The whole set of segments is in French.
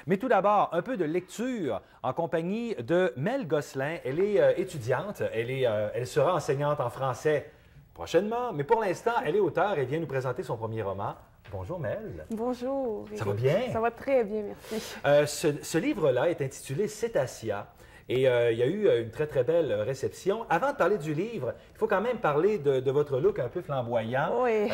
Mais tout d'abord, un peu de lecture en compagnie de Mel Gosselin. Elle est étudiante, elle sera enseignante en français prochainement, mais pour l'instant, elle est auteure et vient nous présenter son premier roman. Bonjour Mel. Bonjour. Ça va bien? Ça va très bien, merci. Ce livre-là est intitulé Cétacea. Et il y a eu une très, très belle réception. Avant de parler du livre, il faut quand même parler de votre look un peu flamboyant, oui.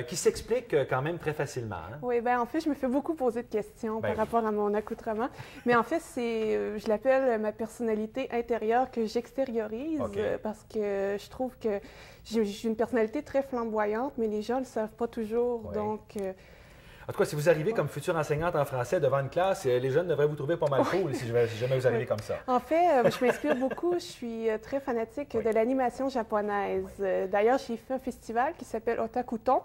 Qui s'explique quand même très facilement. Hein? Oui, bien en fait, je me fais beaucoup poser de questions par oui. rapport à mon accoutrement. Mais en fait, je l'appelle ma personnalité intérieure que j'extériorise parce que je trouve que j'ai une personnalité très flamboyante, mais les gens ne le savent pas toujours. Oui. Donc... En tout cas, si vous arrivez comme future enseignante en français devant une classe, les jeunes devraient vous trouver pas mal cool si jamais vous arrivez comme ça. En fait, je m'inspire beaucoup. Je suis très fanatique de l'animation japonaise. D'ailleurs, j'ai fait un festival qui s'appelle Otakuton,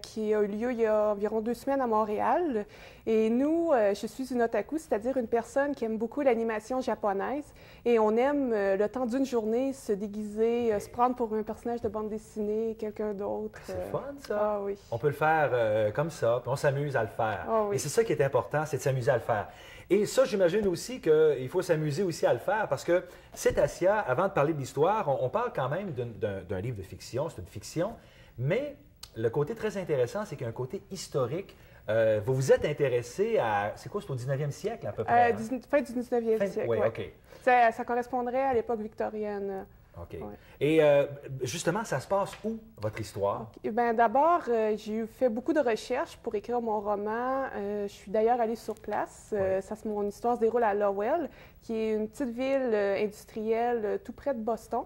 qui a eu lieu il y a environ 2 semaines à Montréal. Et nous, je suis une otaku, c'est-à-dire une personne qui aime beaucoup l'animation japonaise. Et on aime, le temps d'une journée, se déguiser, se prendre pour un personnage de bande dessinée, quelqu'un d'autre. C'est fun, ça. Ah oui. On peut le faire comme ça, puis on s'amuse à le faire. Ah oui. Et c'est ça qui est important, c'est de s'amuser à le faire. Et ça, j'imagine aussi qu'il faut s'amuser aussi à le faire parce que Cétacea, avant de parler de l'histoire, on parle quand même d'un livre de fiction, c'est une fiction, mais le côté très intéressant, c'est qu'il y a un côté historique. Vous vous êtes intéressé à... C'est quoi, c'est au 19e siècle à peu près? Fin du 19e siècle, oui. Ouais. OK. Ça correspondrait à l'époque victorienne. OK. Ouais. Et justement, ça se passe où, votre histoire? Bien, d'abord, j'ai fait beaucoup de recherches pour écrire mon roman. Je suis d'ailleurs allée sur place. Mon histoire se déroule à Lowell, qui est une petite ville industrielle tout près de Boston.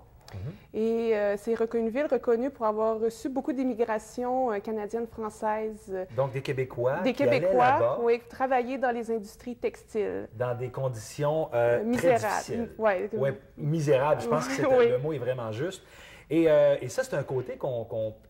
Et c'est une ville reconnue pour avoir reçu beaucoup d'immigration canadienne-française. Donc des Québécois qui allaient là-bas, oui, travailler dans les industries textiles. Dans des conditions misérables. Très difficiles. Ouais, misérables, je pense que oui. Le mot est vraiment juste. Et ça, c'est un côté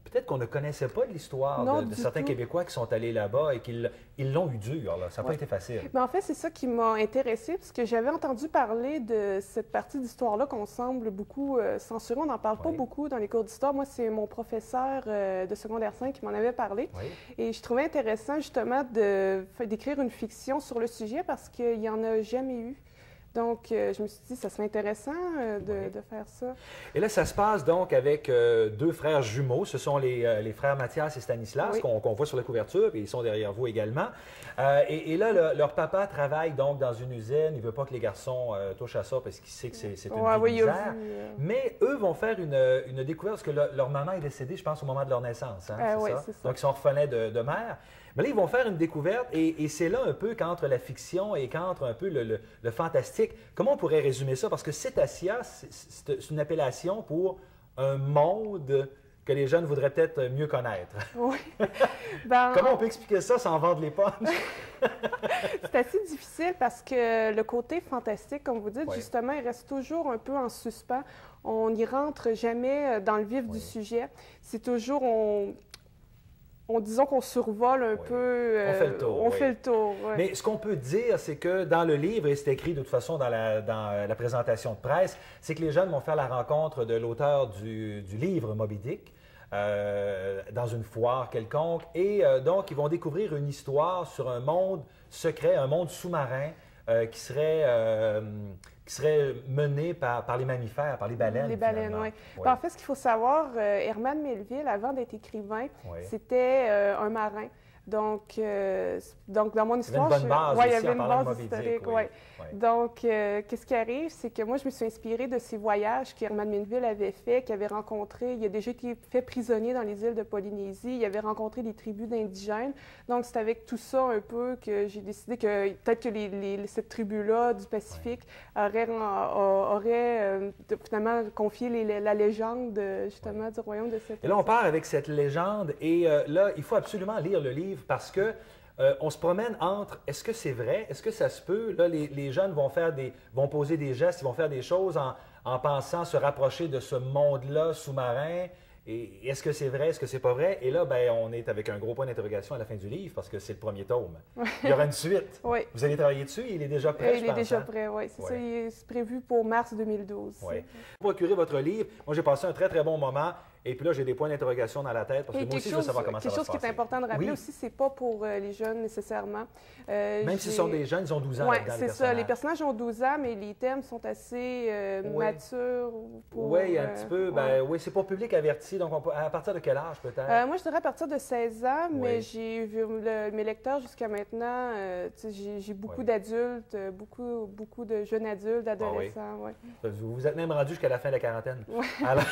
peut-être qu'on ne connaissait pas de l'histoire de certains Québécois qui sont allés là-bas et qu'ils l'ont eu dur. Là. Ça n'a pas été facile. Mais en fait, c'est ça qui m'a intéressée, parce que j'avais entendu parler de cette partie d'histoire-là qu'on semble beaucoup censurer. On n'en parle pas beaucoup dans les cours d'histoire. Moi, c'est mon professeur de secondaire 5 qui m'en avait parlé. Et je trouvais intéressant, justement, d'écrire une fiction sur le sujet parce qu'il n'y en a jamais eu. Donc, je me suis dit, ça serait intéressant de faire ça. Et là, ça se passe donc avec 2 frères jumeaux. Ce sont les frères Mathias et Stanislas qu'on voit sur la couverture, et ils sont derrière vous également. Et là, leur papa travaille donc dans une usine. Il ne veut pas que les garçons touchent à ça parce qu'il sait que c'est une vie misère. Mais eux vont faire une découverte parce que leur maman est décédée, je pense, au moment de leur naissance. Hein, c'est ça. Donc, ils sont orphelins de mère. Mais là, ils vont faire une découverte et c'est là un peu qu'entre la fiction et qu'entre un peu le fantastique. Comment on pourrait résumer ça? Parce que Cétacea, c'est une appellation pour un monde que les jeunes voudraient peut-être mieux connaître. Oui. Comment on peut expliquer ça sans vendre les punchs? C'est assez difficile parce que le côté fantastique, comme vous dites, justement, il reste toujours un peu en suspens. On n'y rentre jamais dans le vif du sujet. C'est toujours... disons qu'on survole un peu. On fait le tour. On fait le tour. Mais ce qu'on peut dire, c'est que dans le livre, et c'est écrit de toute façon dans la présentation de presse, c'est que les jeunes vont faire la rencontre de l'auteur du livre Moby Dick dans une foire quelconque. Et donc, ils vont découvrir une histoire sur un monde secret, un monde sous-marin qui serait mené par les mammifères, par les baleines. Les baleines, oui. En fait, ce qu'il faut savoir, Herman Melville, avant d'être écrivain, c'était un marin. Donc, dans mon histoire, il y avait une base historique. Donc, qu'est-ce qui arrive, c'est que moi, je me suis inspirée de ces voyages qu'Herman Melville avait fait, qu'il avait rencontré. Il a déjà été fait prisonnier dans les îles de Polynésie. Il avait rencontré des tribus d'indigènes. Donc, c'est avec tout ça un peu que j'ai décidé que peut-être que cette tribu-là du Pacifique aurait finalement confié la légende, justement, du royaume de cette île. Et là, on part avec cette légende. Et là, il faut absolument lire le livre parce que on se promène entre est-ce que c'est vrai, est-ce que ça se peut? Là, les jeunes vont poser des gestes, ils vont faire des choses en pensant se rapprocher de ce monde-là sous-marin. Et est-ce que c'est vrai, est-ce que c'est pas vrai? Et là, ben, on est avec un gros point d'interrogation à la fin du livre parce que c'est le premier tome. Il y aura une suite. Vous allez travailler dessus, il est déjà prêt, Il est déjà prêt, oui. C'est ça, il est prévu pour mars 2012. Pour procurer votre livre, moi j'ai passé un très, très bon moment. Et puis là, j'ai des points d'interrogation dans la tête parce que Et moi aussi, je veux savoir comment ça va se quelque chose qui est passer. important de rappeler Oui. aussi, c'est pas pour les jeunes nécessairement. Même si ce sont des jeunes, ils ont 12 ans Oui, là-dedans, c'est ça. Les personnages ont 12 ans, mais les thèmes sont assez Oui. matures. Oui, un petit peu. Ben, oui, c'est pour public averti. Donc, à partir de quel âge peut-être? Moi, je dirais à partir de 16 ans, mais Oui. j'ai vu mes lecteurs jusqu'à maintenant, j'ai beaucoup Oui. d'adultes, beaucoup de jeunes adultes, d'adolescents. oui. Vous êtes même rendu jusqu'à la fin de la quarantaine. Ouais. Alors,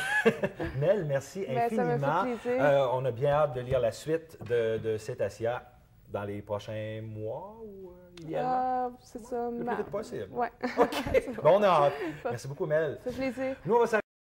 Mel, merci Ben, ça infiniment. me fait plaisir. On a bien hâte de lire la suite de Cétacea dans les prochains mois ou idéalement? C'est ça. Le plus vite possible. Ouais. OK. Bon, on a hâte. Merci beaucoup, Mel. Ça fait plaisir. Nous, on va s'arrêter.